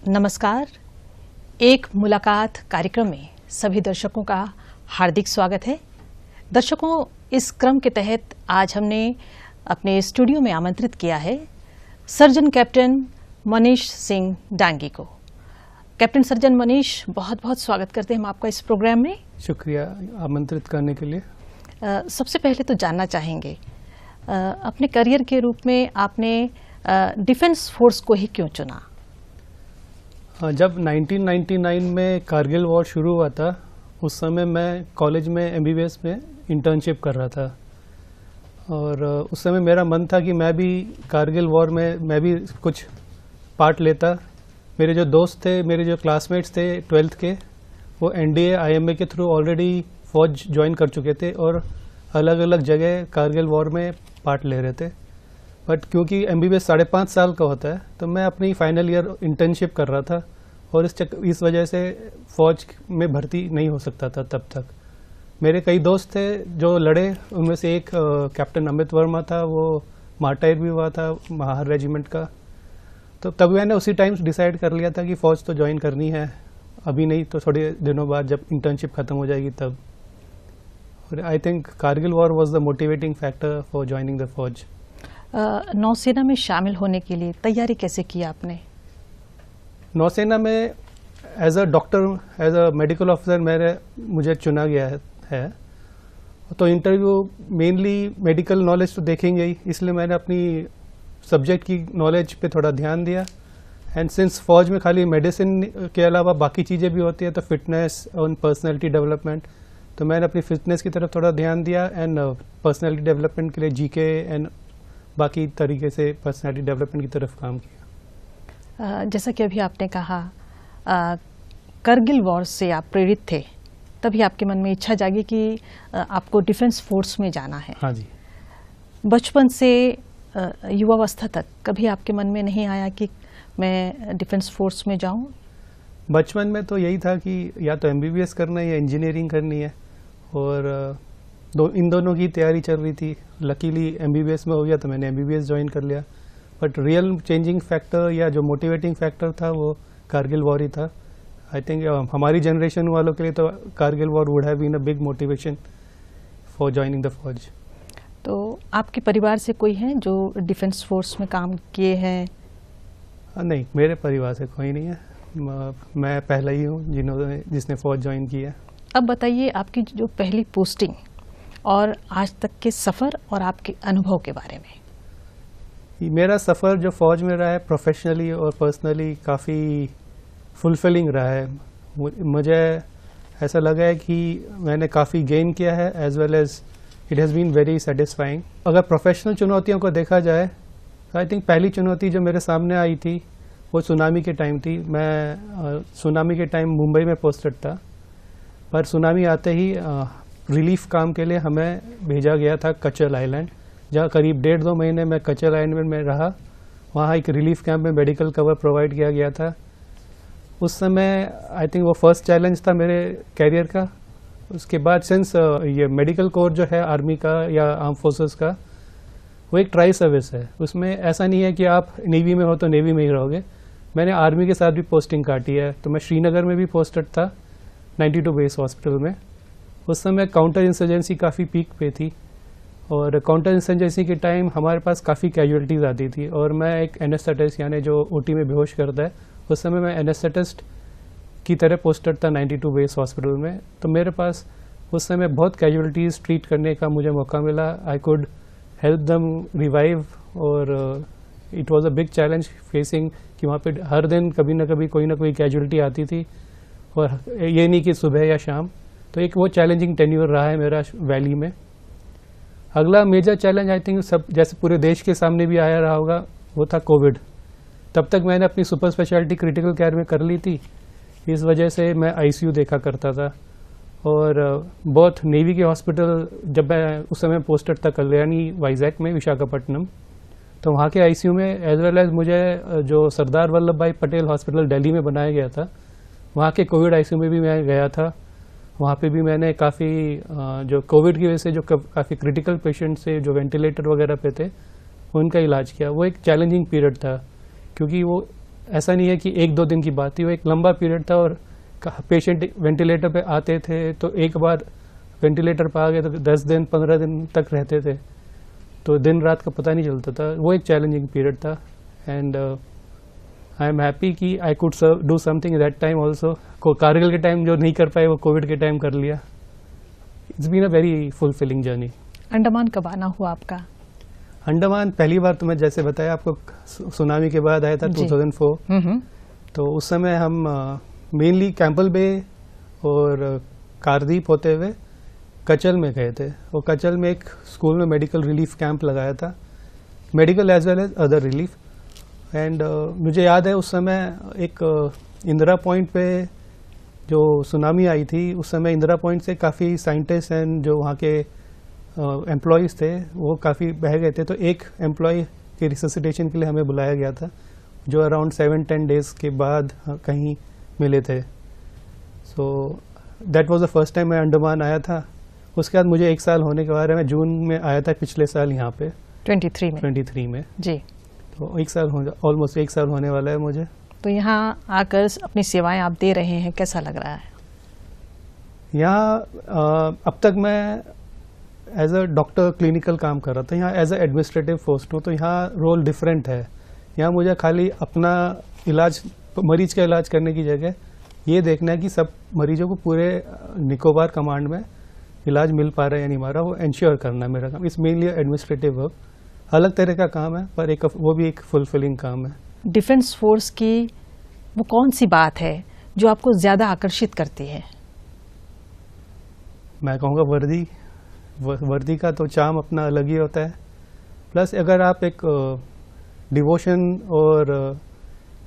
नमस्कार। एक मुलाकात कार्यक्रम में सभी दर्शकों का हार्दिक स्वागत है। दर्शकों, इस क्रम के तहत आज हमने अपने स्टूडियो में आमंत्रित किया है सर्जन कैप्टन मनीष सिंह डांगी को। कैप्टन सर्जन मनीष, बहुत बहुत स्वागत करते हैं हम आपका इस प्रोग्राम में। शुक्रिया आमंत्रित करने के लिए। सबसे पहले तो जानना चाहेंगे, अपने करियर के रूप में आपने डिफेंस फोर्स को ही क्यों चुना? जब 1999 में कारगिल वॉर शुरू हुआ था, उस समय मैं कॉलेज में एमबीबीएस में इंटर्नशिप कर रहा था और उस समय मेरा मन था कि मैं भी कारगिल वॉर में मैं भी कुछ पार्ट लेता। मेरे जो दोस्त थे, मेरे जो क्लासमेट्स थे 12th के, वो एनडीए आईएमए के थ्रू ऑलरेडी फौज ज्वाइन कर चुके थे और अलग अलग जगह कारगिल वॉर में पार्ट ले रहे थे। बट क्योंकि एमबीबीएस 5.5 साल का होता है, तो मैं अपनी फाइनल ईयर इंटर्नशिप कर रहा था और इस वजह से फौज में भर्ती नहीं हो सकता था तब तक। मेरे कई दोस्त थे जो लड़े, उनमें से एक कैप्टन अमित वर्मा था, वो मार्टायर भी हुआ था महार रेजिमेंट का। तो तब मैंने उसी टाइम डिसाइड कर लिया था कि फ़ौज तो ज्वाइन करनी है, अभी नहीं तो थोड़े दिनों बाद जब इंटर्नशिप ख़त्म हो जाएगी तब। और I think Kargil war was the motivating factor for joining the फौज। नौसेना में शामिल होने के लिए तैयारी कैसे की आपने? नौसेना में as a doctor, as a medical officer मुझे चुना गया है। तो इंटरव्यू मेनली मेडिकल नॉलेज तो देखेंगे ही, इसलिए मैंने अपनी सब्जेक्ट की नॉलेज पे थोड़ा ध्यान दिया। एंड सिंस फौज में खाली मेडिसिन के अलावा बाकी चीज़ें भी होती है, तो फिटनेस और पर्सनैलिटी डेवलपमेंट, तो मैंने अपनी फिटनेस की तरफ थोड़ा ध्यान दिया एंड पर्सनैलिटी डेवलपमेंट के लिए जीके एंड बाकी तरीके से पर्सनैलिटी डेवलपमेंट की तरफ काम किया। जैसा कि अभी आपने कहा, करगिल वॉर से आप प्रेरित थे, तभी आपके मन में इच्छा जागी कि आपको डिफेंस फोर्स में जाना है। हाँ जी। बचपन से युवावस्था तक कभी आपके मन में नहीं आया कि मैं डिफेंस फोर्स में जाऊं? बचपन में तो यही था कि या तो एमबीबीएस करना है या इंजीनियरिंग करनी है, और इन दोनों की तैयारी चल रही थी। लकीली एमबीबीएस में हो गया तो मैंने एमबीबीएस ज्वाइन कर लिया। बट रियल चेंजिंग फैक्टर या जो मोटिवेटिंग फैक्टर था वो कारगिल वॉर ही था। आई थिंक हमारी जनरेशन वालों के लिए तो Kargil war would have been a big motivation for joining the फौज। तो आपके परिवार से कोई है जो डिफेंस फोर्स में काम किए हैं? नहीं, मेरे परिवार से कोई नहीं है। मैं पहला ही हूँ जिसने फौज ज्वाइन की है। अब बताइए आपकी जो पहली पोस्टिंग और आज तक के सफ़र और आपके अनुभव के बारे में। मेरा सफ़र जो फौज में रहा है, प्रोफेशनली और पर्सनली काफ़ी फुलफिलिंग रहा है। मुझे ऐसा लगा है कि मैंने काफ़ी गेन किया है, as well as it has been very satisfying. अगर प्रोफेशनल चुनौतियों को देखा जाए तो आई थिंक पहली चुनौती जो मेरे सामने आई थी वो सुनामी के टाइम थी। मैं सुनामी के टाइम मुंबई में पोस्टेड था, पर सुनामी आते ही रिलीफ काम के लिए हमें भेजा गया था कचल आइलैंड, जहाँ करीब 1.5-2 महीने मैं कचल आइलैंड में रहा। वहाँ एक रिलीफ कैंप में मेडिकल कवर प्रोवाइड किया गया था। उस समय आई थिंक वो फर्स्ट चैलेंज था मेरे कैरियर का। उसके बाद सिंस ये मेडिकल कोर जो है आर्मी का या आर्म फोर्सेस का, वो एक ट्राई सर्विस है। उसमें ऐसा नहीं है कि आप नेवी में हो तो नेवी में ही रहोगे। मैंने आर्मी के साथ भी पोस्टिंग काटी है, तो मैं श्रीनगर में भी पोस्टेड था 92 बेस हॉस्पिटल में। उस समय काउंटर इंसर्जेंसी काफ़ी पीक पे थी और काउंटर इंसर्जेंसी के टाइम हमारे पास काफ़ी कैजुअलिटीज़ आती थी, और मैं एक एनेस्थेटिस्ट यानी जो ओटी में बेहोश करता है, उस समय मैं एनेस्थेटिस्ट की तरह पोस्टेड था 92 बेस हॉस्पिटल में। तो मेरे पास उस समय बहुत कैजुअलिटीज़ ट्रीट करने का मुझे मौका मिला। I could help them revive, और it was a big challenge facing कि वहाँ पे हर दिन कभी ना कभी कोई ना कोई कैजुअलिटी आती थी, और ये नहीं कि सुबह या शाम। तो एक वो चैलेंजिंग टेन्योर रहा है मेरा वैली में। अगला मेजर चैलेंज आई थिंक सब जैसे पूरे देश के सामने भी आया रहा होगा, वो था कोविड। तब तक मैंने अपनी सुपर स्पेशलिटी क्रिटिकल केयर में कर ली थी, इस वजह से मैं आईसीयू देखा करता था। और बहुत नेवी के हॉस्पिटल, जब मैं उस समय पोस्टेड था कल्याणी वाइजैक में विशाखापट्टनम, तो वहाँ के आईसीयू में एज वेल एज मुझे जो सरदार वल्लभ भाई पटेल हॉस्पिटल दिल्ली में बनाया गया था, वहाँ के कोविड आईसीयू में भी मैं गया था। वहाँ पे भी मैंने काफ़ी जो कोविड की वजह से जो काफ़ी क्रिटिकल पेशेंट से जो वेंटिलेटर वगैरह पे थे, उनका इलाज किया। वो एक चैलेंजिंग पीरियड था, क्योंकि वो ऐसा नहीं है कि 1-2 दिन की बात थी, वो एक लंबा पीरियड था और पेशेंट वेंटिलेटर पे आते थे तो एक बार वेंटिलेटर पे आ गए तो 10 दिन 15 दिन तक रहते थे, तो दिन रात का पता नहीं चलता था। वो एक चैलेंजिंग पीरियड था एंड आई एम हैप्पी कि I could do something that time also. Kargil के टाइम जो नहीं कर पाए वो कोविड के टाइम कर लिया। It's been a very fulfilling journey. Andaman कब आना हुआ आपका? अंडमान पहली बार तो मैं जैसे बताया आपको सुनामी के बाद आया था 2004। तो उस समय हम मेनली कैंपबेल बे और कारदीप होते हुए कचल में गए थे। और कचल में एक स्कूल में मेडिकल रिलीफ कैंप लगाया था, medical as well as other relief. And मुझे याद है उस समय एक इंदिरा पॉइंट पे जो सुनामी आई थी, उस समय इंदिरा पॉइंट से काफ़ी साइंटिस्ट एंड जो वहाँ के एम्प्लॉयज़ थे वो काफ़ी बह गए थे। तो एक एम्प्लॉय के रिससिटेशन के लिए हमें बुलाया गया था, जो अराउंड 7-10 डेज के बाद कहीं मिले थे। So that was the first time मैं अंडमान आया था। उसके बाद मुझे 1 साल होने के बाद मैं जून में आया था पिछले साल यहाँ पे 23 में जी। तो 1 साल ऑलमोस्ट 1 साल होने वाला है मुझे। तो यहाँ आकर अपनी सेवाएं आप दे रहे हैं, कैसा लग रहा है? यहाँ अब तक मैं एज अ डॉक्टर क्लिनिकल काम कर रहा था, यहाँ एज अ एडमिनिस्ट्रेटिव पोस्ट हूँ। तो यहाँ रोल डिफरेंट है। यहाँ मुझे खाली अपना इलाज, मरीज का इलाज करने की जगह ये देखना है कि सब मरीजों को पूरे निकोबार कमांड में इलाज मिल पा रहा है या नहीं, वो इंश्योर करना है मेरा काम। इट्स मेनली एडमिनिस्ट्रेटिव वर्क, अलग तरह का काम है पर वो भी एक फुलफिलिंग काम है। डिफेंस फोर्स की वो कौन सी बात है जो आपको ज़्यादा आकर्षित करती है? मैं कहूँगा वर्दी का तो चार्म अपना अलग ही होता है। प्लस अगर आप एक डिवोशन और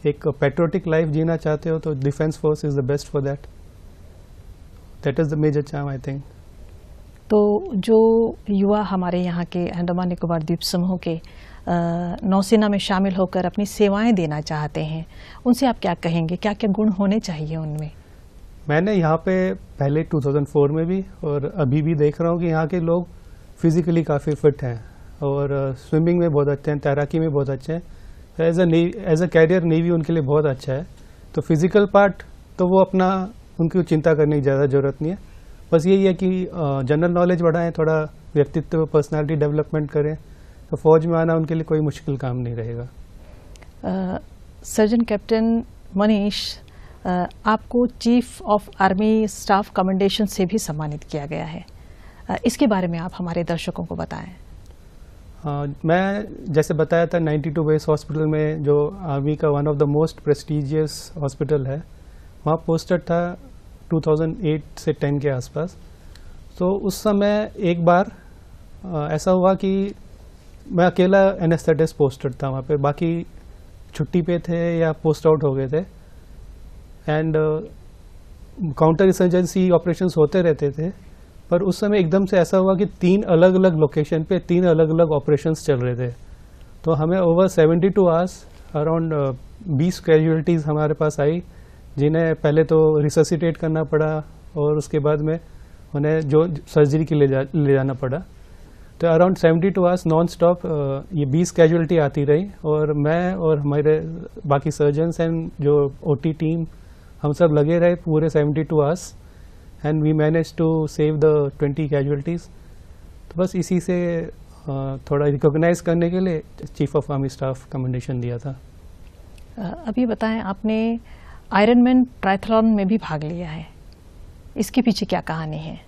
एक पैट्रियोटिक लाइफ जीना चाहते हो तो defence force is the best for that is the major charm I think. तो जो युवा हमारे यहाँ के अंडमान निकोबार द्वीप समूह के नौसेना में शामिल होकर अपनी सेवाएं देना चाहते हैं, उनसे आप क्या कहेंगे? क्या क्या गुण होने चाहिए उनमें? मैंने यहाँ पे पहले 2004 में भी और अभी भी देख रहा हूँ कि यहाँ के लोग फिजिकली काफ़ी फिट हैं और स्विमिंग में बहुत अच्छे हैं, तैराकी में बहुत अच्छे हैं। तो एज अ कैरियर नेवी उनके लिए बहुत अच्छा है। तो फिजिकल पार्ट तो वो अपना, उनकी चिंता करने की ज़्यादा ज़रूरत नहीं है। बस यही है कि जनरल नॉलेज बढ़ाएं, थोड़ा व्यक्तित्व पर्सनालिटी डेवलपमेंट करें, तो फौज में आना उनके लिए कोई मुश्किल काम नहीं रहेगा। सर्जन कैप्टन मनीष, आपको chief of army staff commendation से भी सम्मानित किया गया है, इसके बारे में आप हमारे दर्शकों को बताएं। मैं जैसे बताया था 92 बेस हॉस्पिटल में जो आर्मी का one of the most prestigious hospital है, वहाँ पोस्टेड था 2008 से 10 के आसपास। तो उस समय एक बार ऐसा हुआ कि मैं अकेला एनेस्थेटिस्ट पोस्टेड था वहाँ पे, बाकी छुट्टी पे थे या पोस्ट आउट हो गए थे। एंड काउंटर इंसर्जेंसी ऑपरेशंस होते रहते थे, पर उस समय एकदम से ऐसा हुआ कि 3 अलग अलग लोकेशन पे 3 अलग अलग ऑपरेशंस चल रहे थे। तो हमें ओवर 72 आवर्स अराउंड 20 कैजुअलिटीज़ हमारे पास आई, जिन्हें पहले तो रिससिटेट करना पड़ा और उसके बाद में उन्हें जो सर्जरी के लिए ले जाना पड़ा। तो अराउंड 72 आवर्स नॉन स्टॉप ये 20 कैजुअलिटी आती रही और मैं और हमारे बाकी सर्जन्स एंड जो ओटी टीम हम सब लगे रहे पूरे 72 hours and we manage to save the 20 casualties. तो बस इसी से थोड़ा रिकॉग्नाइज करने के लिए chief of army staff commendation दिया था। अभी बताएं, आपने आयरनमैन ट्रायथलॉन में भी भाग लिया है, इसके पीछे क्या कहानी है?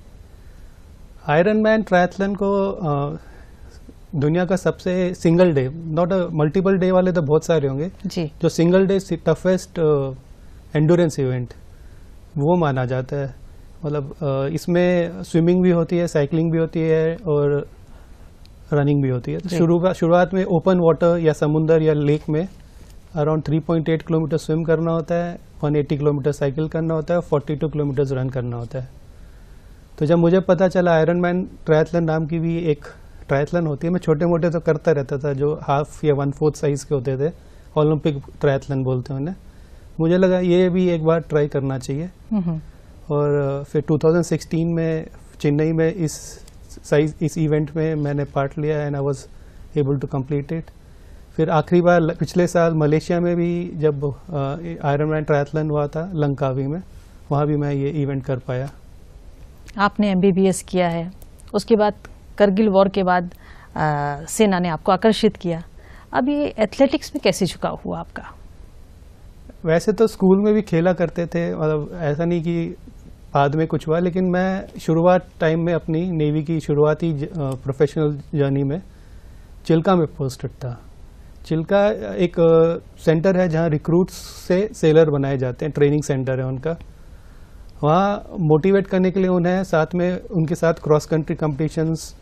आयरनमैन ट्रायथलन को दुनिया का सबसे single day, not multiple day वाले तो बहुत सारे होंगे जी, जो single day toughest endurance event वो माना जाता है। मतलब इसमें स्विमिंग भी होती है, साइकिलिंग भी होती है और रनिंग भी होती है। शुरुआत में ओपन वाटर या समुंदर या लेक में अराउंड 3.8 किलोमीटर स्विम करना होता है, 180 किलोमीटर साइकिल करना होता है, 42 किलोमीटर रन करना होता है। तो जब मुझे पता चला आयरनमैन ट्रायथलन नाम की भी एक ट्रायथलन होती है, मैं छोटे मोटे तो करता रहता था जो हाफ या 1/4 साइज के होते थे, ओलंपिक ट्रायथलन बोलते हैं उन्हें। मुझे लगा ये भी एक बार ट्राई करना चाहिए और फिर 2016 में चेन्नई में इस इवेंट में मैंने पार्ट लिया and I was able to complete it. फिर आखिरी बार पिछले साल मलेशिया में भी जब आयरनमैन ट्रायथलन हुआ था लंकावी में, वहाँ भी मैं ये इवेंट कर पाया। आपने एमबीबीएस किया है, उसके बाद करगिल वॉर के बाद सेना ने आपको आकर्षित किया। अब ये एथलेटिक्स में कैसे झुकाव हुआ आपका? वैसे तो स्कूल में भी खेला करते थे, मतलब ऐसा नहीं कि बाद में कुछ हुआ, लेकिन मैं शुरुआत टाइम में अपनी नेवी की शुरुआती प्रोफेशनल जर्नी में चिल्का में पोस्टेड था। चिल्का एक सेंटर है जहाँ रिक्रूट्स से सेलर बनाए जाते हैं, ट्रेनिंग सेंटर है उनका। वहाँ मोटिवेट करने के लिए उन्हें साथ में उनके साथ क्रॉस कंट्री कॉम्पिटिशन्स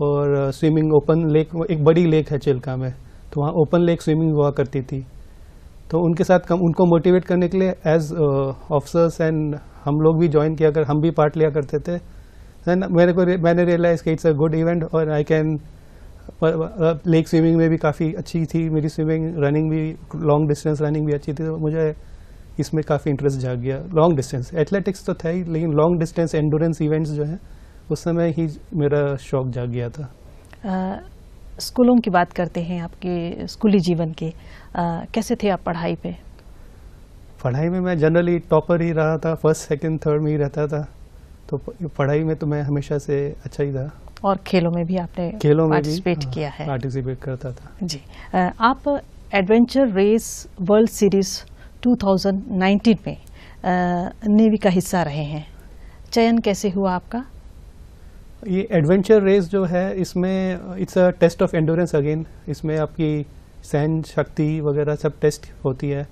और स्विमिंग, ओपन लेक, एक बड़ी लेक है चिल्का में, तो वहाँ ओपन लेक स्विमिंग हुआ करती थी। तो उनके साथ उनको मोटिवेट करने के लिए एज ऑफिसर्स एंड हम लोग भी ज्वाइन किया हम भी पार्ट लिया करते थे। मैंने रियलाइज कि इट्स अ गुड इवेंट और आई कैन, लेक स्विमिंग में भी काफ़ी अच्छी थी मेरी स्विमिंग, रनिंग भी, लॉन्ग डिस्टेंस रनिंग भी अच्छी थी, तो मुझे इसमें काफ़ी इंटरेस्ट जाग गया। लॉन्ग डिस्टेंस एथलेटिक्स तो था ही, लेकिन लॉन्ग डिस्टेंस एंडोरेंस इवेंट्स जो हैं उस समय ही मेरा शौक जाग गया था। स्कूलों की बात करते हैं, आपके स्कूली जीवन के कैसे थे आप पढ़ाई पे? पढ़ाई में मैं जनरली टॉपर ही रहा था, फर्स्ट सेकंड थर्ड में ही रहता था, तो पढ़ाई में तो मैं हमेशा से अच्छा ही था। और खेलों में भी आपने पार्टिसिपेट किया है? पार्टिसिपेट करता था जी। आप एडवेंचर रेस वर्ल्ड सीरीज 2019 में नेवी का हिस्सा रहे हैं, चयन कैसे हुआ आपका? ये एडवेंचर रेस जो है इसमें it's a test of endurance again, इसमें आपकी सहन शक्ति वगैरह सब टेस्ट होती है।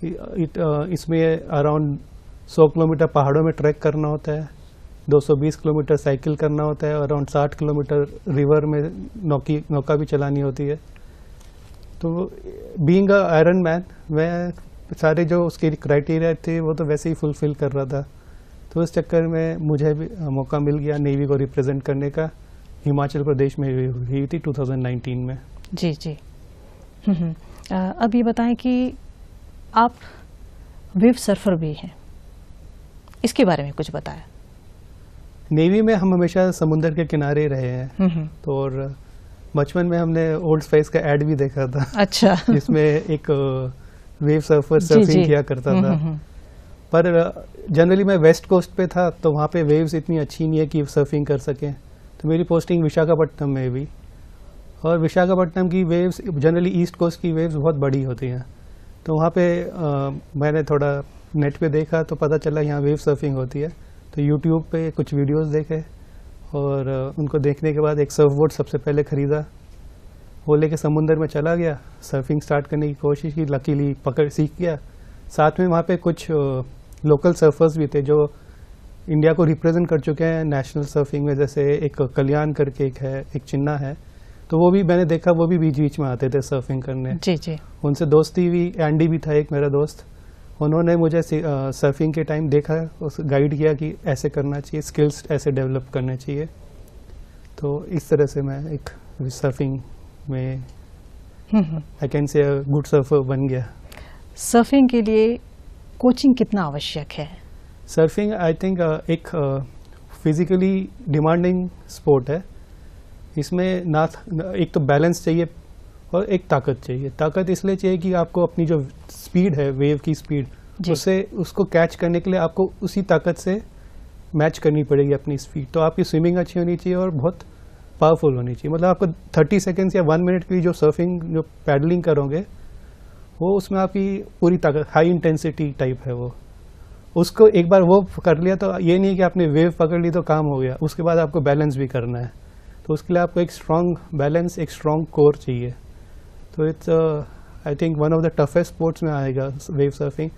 इसमें अराउंड 100 किलोमीटर पहाड़ों में ट्रैक करना होता है, 220 किलोमीटर साइकिल करना होता है, अराउंड 60 किलोमीटर रिवर में नौका भी चलानी होती है। तो बीइंग अ आयरन मैन, मैं सारे जो उसके क्राइटेरिया थे वो तो वैसे ही फुलफिल कर रहा था, तो उस चक्कर में मुझे भी मौका मिल गया नेवी को रिप्रेजेंट करने का। हिमाचल प्रदेश में हुई थी 2019 में। जी जी। अब ये बताएं कि आप वेव सर्फर भी हैं, इसके बारे में कुछ बताएं। नेवी में हम हमेशा समुद्र के किनारे रहे हैं, तो और बचपन में हमने ओल्ड स्पाइस का एड भी देखा था। अच्छा। जिसमें एक वेव सर्फर सर्फिंग किया करता था। पर जनरली मैं वेस्ट कोस्ट पे था, तो वहाँ पे वेव्स इतनी अच्छी नहीं है कि सर्फिंग कर सकें, तो मेरी पोस्टिंग विशाखापट्टनम में भी, और विशाखापट्टनम की वेव्स जनरली ईस्ट कोस्ट की वेव्स बहुत बड़ी होती हैं, तो वहाँ पे मैंने थोड़ा नेट पे देखा तो पता चला यहाँ वेव सर्फिंग होती है, तो यूट्यूब पे कुछ वीडियोस देखे और उनको देखने के बाद एक सर्फबोर्ड सबसे पहले ख़रीदा, वो लेके समुंदर में चला गया, सर्फिंग स्टार्ट करने की कोशिश की, लकीली सीख गया। साथ में वहाँ पे कुछ लोकल सर्फर्स भी थे जो इंडिया को रिप्रेजेंट कर चुके हैं नेशनल सर्फिंग में, जैसे एक कल्याण करके एक है, एक चिन्ना है, तो वो भी मैंने देखा, वो भी बीच बीच में आते थे सर्फिंग करने। जी जी। उनसे दोस्ती हुई। एंडी भी था एक मेरा दोस्त, उन्होंने मुझे सर्फिंग के टाइम देखा, उस गाइड किया कि ऐसे करना चाहिए, स्किल्स ऐसे डेवलप करने चाहिए, तो इस तरह से मैं एक सर्फिंग में I can say good surfer बन गया। सर्फिंग के लिए कोचिंग कितना आवश्यक है? सर्फिंग आई थिंक एक फिजिकली डिमांडिंग स्पोर्ट है, इसमें एक तो बैलेंस चाहिए और एक ताकत चाहिए। ताकत इसलिए चाहिए कि आपको अपनी जो स्पीड है, वेव की स्पीड, उसको कैच करने के लिए आपको उसी ताकत से मैच करनी पड़ेगी अपनी स्पीड। तो आपकी स्विमिंग अच्छी होनी चाहिए और बहुत पावरफुल होनी चाहिए। मतलब आपको 30 सेकेंड्स या 1 मिनट की जो सर्फिंग, जो पैडलिंग करोगे, वो उसमें आपकी पूरी ताकत, हाई इंटेंसिटी टाइप है वो, उसको एक बार वो कर लिया तो ये नहीं कि आपने वेव पकड़ ली तो काम हो गया, उसके बाद आपको बैलेंस भी करना है, तो उसके लिए आपको एक स्ट्रॉन्ग बैलेंस, एक स्ट्रॉन्ग कोर चाहिए। तो it's I think one of the toughest sports में आएगा वेव सर्फिंग।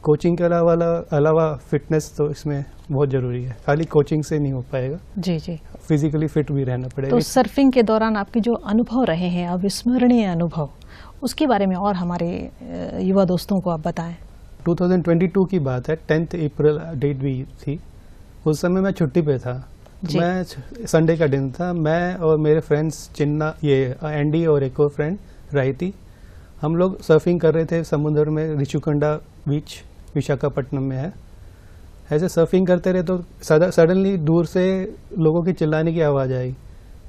कोचिंग के अलावा फिटनेस तो इसमें बहुत ज़रूरी है, खाली कोचिंग से नहीं हो पाएगा। जी जी। फिजिकली फिट भी रहना पड़ेगा। तो सर्फिंग के दौरान आपके जो अनुभव रहे हैं, अविस्मरणीय अनुभव, उसके बारे में और हमारे युवा दोस्तों को आप बताएं। 2022 की बात है, 10 अप्रैल डेट भी थी, उस समय मैं छुट्टी पे था, तो मैं संडे का दिन था, मैं और मेरे फ्रेंड्स चिन्ना, ये एंडी और एक और फ्रेंड राहिती, हम लोग सर्फिंग कर रहे थे समुद्र में, रिचुकंडा बीच विशाखापट्टनम में है। ऐसे सर्फिंग करते रहे तो सडनली दूर से लोगों की चिल्लाने की आवाज़ आई,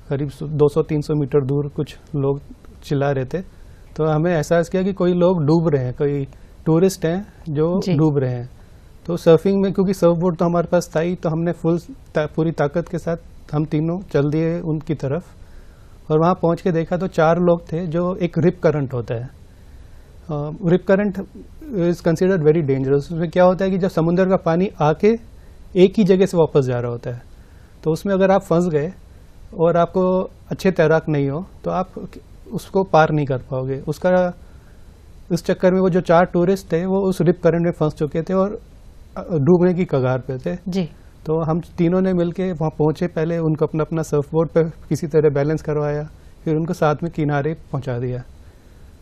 करीब 200-300 मीटर दूर कुछ लोग चिल्ला रहे थे, तो हमें एहसास किया कि कोई लोग डूब रहे हैं, कोई टूरिस्ट हैं जो डूब रहे हैं। तो सर्फिंग में क्योंकि सर्फ बोर्ड तो हमारे पास था ही, तो हमने पूरी ताकत के साथ हम तीनों चल दिए उनकी तरफ, और वहाँ पहुँच के देखा तो 4 लोग थे जो एक रिप करंट होता है। Rip current is considered very dangerous. उसमें क्या होता है कि जब समुद्र का पानी आके एक ही जगह से वापस जा रहा होता है, तो उसमें अगर आप फंस गए और आपको अच्छे तैराक नहीं हो तो आप उसको पार नहीं कर पाओगे। उस चक्कर में वो जो 4 टूरिस्ट थे वो उस रिप करंट में फंस चुके थे और डूबने की कगार पे थे जी। तो हम तीनों ने मिलके वहाँ पहुँचे, पहले उनको अपना अपना सर्फ बोर्ड पर किसी तरह बैलेंस करवाया, फिर उनको साथ में किनारे पहुँचा दिया।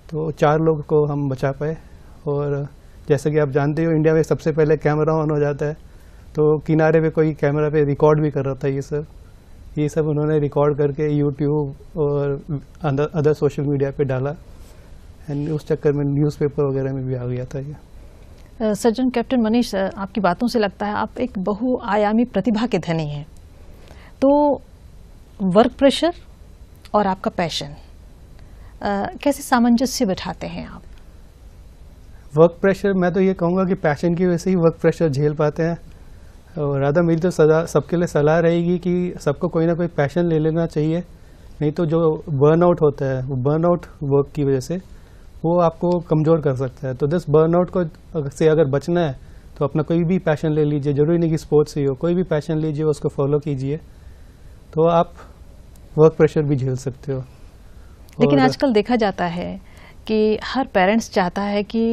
तो 4 लोग को हम बचा पाए। और जैसे कि आप जानते हो इंडिया में सबसे पहले कैमरा ऑन हो जाता है, तो किनारे पे कोई कैमरा पे रिकॉर्ड भी कर रहा था ये सब उन्होंने रिकॉर्ड करके यूट्यूब और अदर सोशल मीडिया पे डाला, एंड उस चक्कर में न्यूज़पेपर वगैरह में भी आ गया था ये। सर्जन कैप्टन मनीष, आपकी बातों से लगता है आप एक बहुआयामी प्रतिभा के धनी हैं। तो वर्क प्रेशर और आपका पैशन कैसे सामंजस्य बिठाते हैं आप? वर्क प्रेशर, मैं तो ये कहूँगा कि पैशन की वजह से ही वर्क प्रेशर झेल पाते हैं। और राधा मेरी तो सबके लिए सलाह रहेगी कि सबको कोई ना कोई पैशन ले लेना चाहिए, नहीं तो जो बर्नआउट होता है वो बर्नआउट वर्क की वजह से वो आपको कमज़ोर कर सकता है। तो दिस बर्नआउट से अगर बचना है तो अपना कोई भी पैशन ले लीजिए, ज़रूरी नहीं कि स्पोर्ट्स ही हो, कोई भी पैशन लीजिए, उसको फॉलो कीजिए, तो आप वर्क प्रेशर भी झेल सकते हो। लेकिन आजकल देखा जाता है कि हर पेरेंट्स चाहता है कि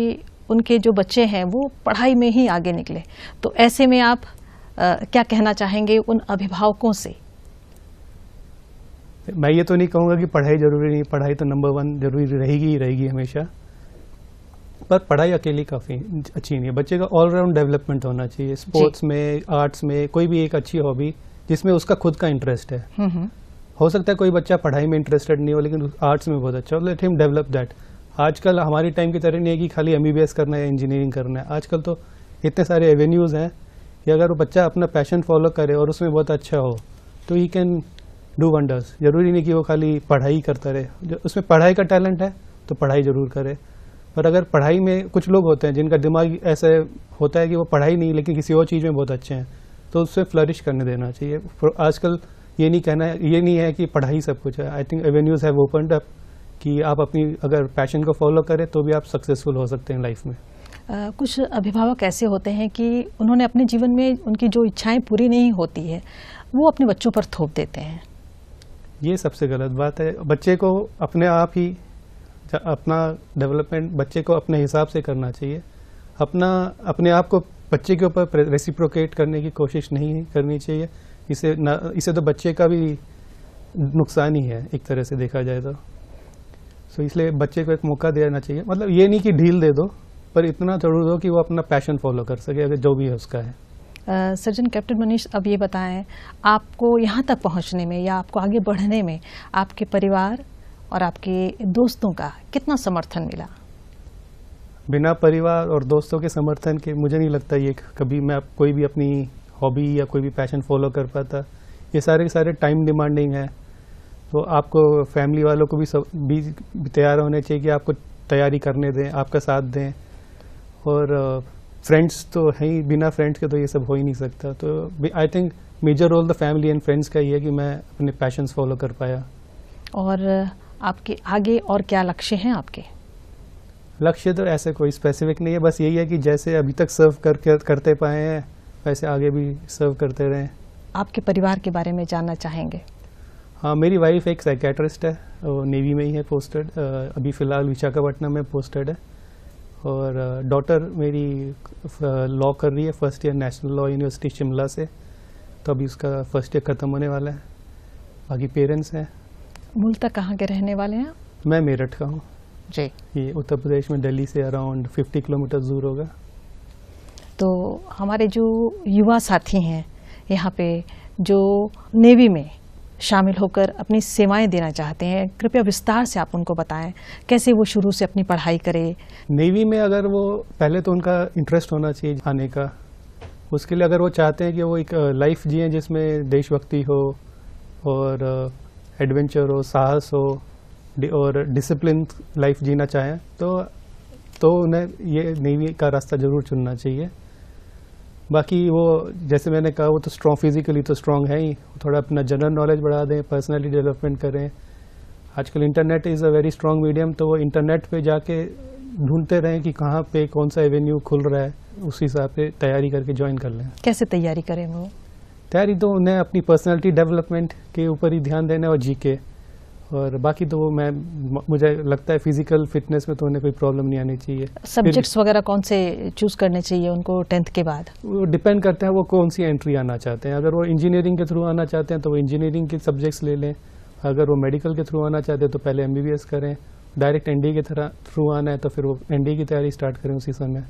उनके जो बच्चे हैं वो पढ़ाई में ही आगे निकले, तो ऐसे में आप क्या कहना चाहेंगे उन अभिभावकों से? मैं ये तो नहीं कहूँगा कि पढ़ाई जरूरी नहीं, पढ़ाई तो नंबर 1 जरूरी रहेगी ही रहेगी हमेशा, पर पढ़ाई अकेली काफ़ी अच्छी नहीं है। बच्चे का ऑलराउंड डेवलपमेंट होना चाहिए, स्पोर्ट्स में, आर्ट्स में, कोई भी एक अच्छी हॉबी जिसमें उसका खुद का इंटरेस्ट है। हो सकता है कोई बच्चा पढ़ाई में इंटरेस्टेड नहीं हो लेकिन आर्ट्स में बहुत अच्छा हो, लेट हिम डेवलप दैट। आजकल हमारी टाइम की तरह नहीं है कि खाली MBBS करना है, इंजीनियरिंग करना है। आजकल तो इतने सारे एवेन्यूज़ हैं कि अगर वो बच्चा अपना पैशन फॉलो करे और उसमें बहुत अच्छा हो तो ही कैन डू वंडर्स। जरूरी नहीं कि वो खाली पढ़ाई करता रहे, उसमें पढ़ाई का टैलेंट है तो पढ़ाई जरूर करे। पर अगर पढ़ाई में कुछ लोग होते हैं जिनका दिमाग ऐसे होता है कि वो पढ़ाई नहीं लेकिन किसी और चीज़ में बहुत अच्छे हैं, तो उससे फ्लरिश करने देना चाहिए। आजकल ये नहीं है कि पढ़ाई सब कुछ है। I think avenues have opened up कि आप अपनी अगर पैशन को फॉलो करें तो भी आप सक्सेसफुल हो सकते हैं लाइफ में। कुछ अभिभावक ऐसे होते हैं कि उन्होंने अपने जीवन में उनकी जो इच्छाएं पूरी नहीं होती है वो अपने बच्चों पर थोप देते हैं। ये सबसे गलत बात है। बच्चे को अपने आप ही अपना डेवलपमेंट बच्चे को अपने हिसाब से करना चाहिए। अपने आप को बच्चे के ऊपर रेसिप्रोकेट करने की कोशिश नहीं करनी चाहिए। इसे तो बच्चे का भी नुकसान ही है एक तरह से देखा जाए तो इसलिए बच्चे को एक मौका देना चाहिए। मतलब ये नहीं कि ढील दे दो, पर इतना जरूर दो कि वो अपना पैशन फॉलो कर सके, अगर जो भी है उसका है। सर्जन कैप्टन मनीष, अब ये बताएं, आपको यहाँ तक पहुँचने में या आपको आगे बढ़ने में आपके परिवार और आपके दोस्तों का कितना समर्थन मिला? बिना परिवार और दोस्तों के समर्थन के मुझे नहीं लगता ये कभी मैं कोई भी अपनी हॉबी या कोई भी पैशन फॉलो कर पाता। ये सारे के सारे टाइम डिमांडिंग है, तो आपको फैमिली वालों को भी तैयार होने चाहिए कि आपको तैयारी करने दें, आपका साथ दें। और फ्रेंड्स तो है ही, बिना फ्रेंड्स के तो ये सब हो ही नहीं सकता। तो I think major role the family and friends का ये है कि मैं अपने पैशंस फॉलो कर पाया। और आपके आगे और क्या लक्ष्य हैं आपके? लक्ष्य तो ऐसे कोई स्पेसिफिक नहीं है, बस यही है कि जैसे अभी तक सर्व करते पाए हैं वैसे आगे भी सर्व करते रहें। आपके परिवार के बारे में जानना चाहेंगे? हाँ, मेरी वाइफ एक साइकेट्रिस्ट है, वो नेवी में ही है पोस्टेड, अभी फ़िलहाल विशाखापट्टनम में पोस्टेड है। और डॉटर मेरी लॉ कर रही है, first year national law university Shimla से, तो अभी उसका फर्स्ट ईयर ख़त्म होने वाला है। बाकी पेरेंट्स हैं। मूलतः कहाँ के रहने वाले हैं? मैं मेरठ का हूँ जी। ये उत्तर प्रदेश में दिल्ली से अराउंड 50 किलोमीटर दूर होगा। तो हमारे जो युवा साथी हैं यहाँ पे जो नेवी में शामिल होकर अपनी सेवाएं देना चाहते हैं, कृपया विस्तार से आप उनको बताएं कैसे वो शुरू से अपनी पढ़ाई करें। नेवी में अगर वो पहले तो उनका इंटरेस्ट होना चाहिए आने का। उसके लिए अगर वो चाहते हैं कि वो एक लाइफ जिए जिसमें देशभक्ति हो और एडवेंचर हो, साहस हो और डिसिप्लिन लाइफ जीना चाहें तो उन्हें ये नेवी का रास्ता ज़रूर चुनना चाहिए। बाकी वो जैसे मैंने कहा वो तो स्ट्रॉन्ग फिजिकली तो स्ट्रॉन्ग है ही, थोड़ा अपना जनरल नॉलेज बढ़ा दें, पर्सनैलिटी डेवलपमेंट करें। आजकल internet is a very strong medium, तो वो इंटरनेट पे जाके ढूंढते रहें कि कहाँ पे कौन सा एवेन्यू खुल रहा है, उस हिसाब से तैयारी करके ज्वाइन कर लें। कैसे तैयारी करें वो? तैयारी तो उन्हें अपनी पर्सनैलिटी डेवलपमेंट के ऊपर ही ध्यान देना और जीके, और बाकी तो मुझे लगता है फिजिकल फिटनेस में तो उन्हें कोई प्रॉब्लम नहीं आनी चाहिए। सब्जेक्ट्स वगैरह कौन से चूज करने चाहिए उनको 10th के बाद? वो डिपेंड करता है वो कौन सी एंट्री आना चाहते हैं। अगर वो इंजीनियरिंग के थ्रू आना चाहते हैं तो वो इंजीनियरिंग के सब्जेक्ट्स ले लें, अगर वो मेडिकल के थ्रू आना चाहते हैं तो पहले MBBS करें, डायरेक्ट ND के थ्रू आना है तो फिर वो ND की तैयारी स्टार्ट करें उसी समय।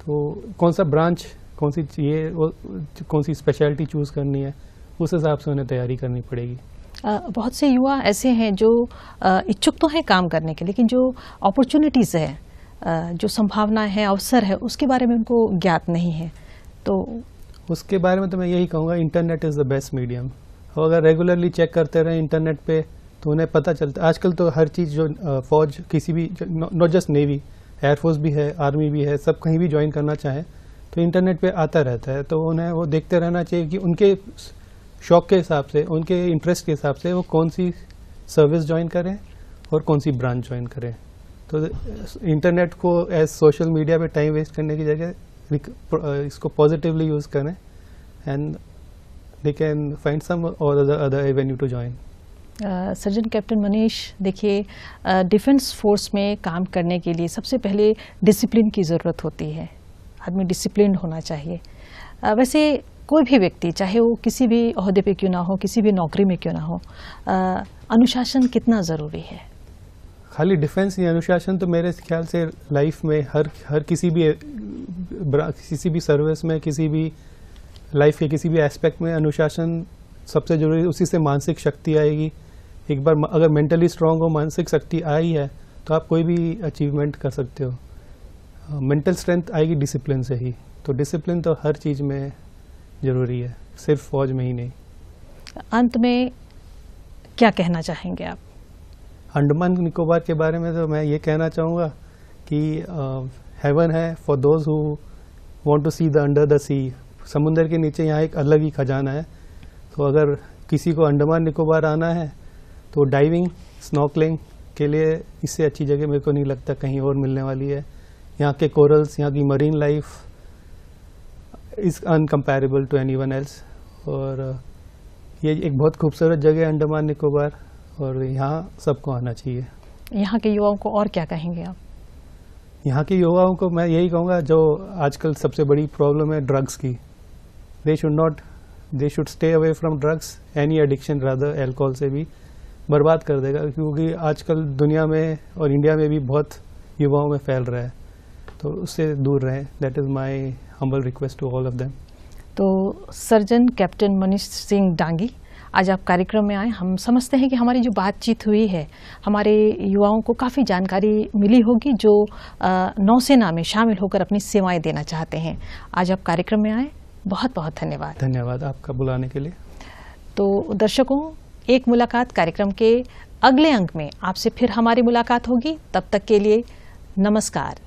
तो कौन सा ब्रांच, कौन सी स्पेशलिटी चूज़ करनी है, उस हिसाब से उन्हें तैयारी करनी पड़ेगी। बहुत से युवा ऐसे हैं जो इच्छुक तो हैं काम करने के, लेकिन जो अपॉर्चुनिटीज़ है, जो संभावना है, अवसर है, उसके बारे में उनको ज्ञात नहीं है। तो उसके बारे में तो मैं यही कहूँगा, internet is the best medium. और अगर रेगुलरली चेक करते रहें इंटरनेट पे तो उन्हें पता चलता है। आजकल तो हर चीज़ जो फौज किसी भी, नॉट जस्ट नेवी, एयरफोर्स भी है, आर्मी भी है, सब कहीं भी ज्वाइन करना चाहें तो इंटरनेट पे आता रहता है। तो उन्हें वो देखते रहना चाहिए कि उनके शौक के हिसाब से, उनके इंटरेस्ट के हिसाब से वो कौन सी सर्विस ज्वाइन करें और कौन सी ब्रांच ज्वाइन करें। तो इंटरनेट को एज सोशल मीडिया पे टाइम वेस्ट करने की जगह इसको पॉजिटिवली यूज़ करें and they can find some और other avenue to join. Surgeon captain Manish, देखिए डिफेंस फोर्स में काम करने के लिए सबसे पहले डिसिप्लिन की ज़रूरत होती है, आदमी डिसिप्लिन होना चाहिए। वैसे कोई भी व्यक्ति, चाहे वो किसी भी ओहदे पे क्यों ना हो, किसी भी नौकरी में क्यों ना हो, अनुशासन कितना ज़रूरी है? खाली डिफेंस नहीं, अनुशासन तो मेरे ख्याल से लाइफ में हर किसी भी सर्विस में, किसी भी लाइफ के किसी भी एस्पेक्ट में अनुशासन सबसे जरूरी। उसी से मानसिक शक्ति आएगी। एक बार अगर मेंटली स्ट्रांग हो, मानसिक शक्ति आई है तो आप कोई भी अचीवमेंट कर सकते हो। मेंटल स्ट्रेंथ आएगी डिसिप्लिन से ही। तो डिसिप्लिन तो हर चीज़ में ज़रूरी है, सिर्फ फौज में ही नहीं। अंत में क्या कहना चाहेंगे आप? अंडमान निकोबार के बारे में तो मैं ये कहना चाहूँगा कि हेवन है for those who want to see the under the sea. समुंदर के नीचे यहाँ एक अलग ही खजाना है। तो अगर किसी को अंडमान निकोबार आना है तो डाइविंग, स्नॉर्कलिंग के लिए इससे अच्छी जगह मेरे को नहीं लगता कहीं और मिलने वाली है। यहाँ के कोरल्स, यहाँ की marine life is incomparable to anyone else. और ये एक बहुत खूबसूरत जगह है अंडमान निकोबार, और यहाँ सबको आना चाहिए। यहाँ के युवाओं को और क्या कहेंगे आप? यहाँ के युवाओं को मैं यही कहूँगा, जो आजकल सबसे बड़ी प्रॉब्लम है ड्रग्स की, they should stay away from drugs. Any addiction rather alcohol से भी बर्बाद कर देगा, क्योंकि आजकल दुनिया में और इंडिया में भी बहुत युवाओं में फैल रहा है। तो उससे दूर रहें। That is my humble request to all of them. तो सर्जन कैप्टन मनीष सिंह डांगी, आज आप कार्यक्रम में आए। हम समझते हैं कि हमारी जो बातचीत हुई है, हमारे युवाओं को काफ़ी जानकारी मिली होगी जो नौसेना में शामिल होकर अपनी सेवाएं देना चाहते हैं। आज आप कार्यक्रम में आए, बहुत बहुत धन्यवाद। धन्यवाद आपका बुलाने के लिए। तो दर्शकों, एक मुलाकात कार्यक्रम के अगले अंक में आपसे फिर हमारी मुलाकात होगी। तब तक के लिए नमस्कार।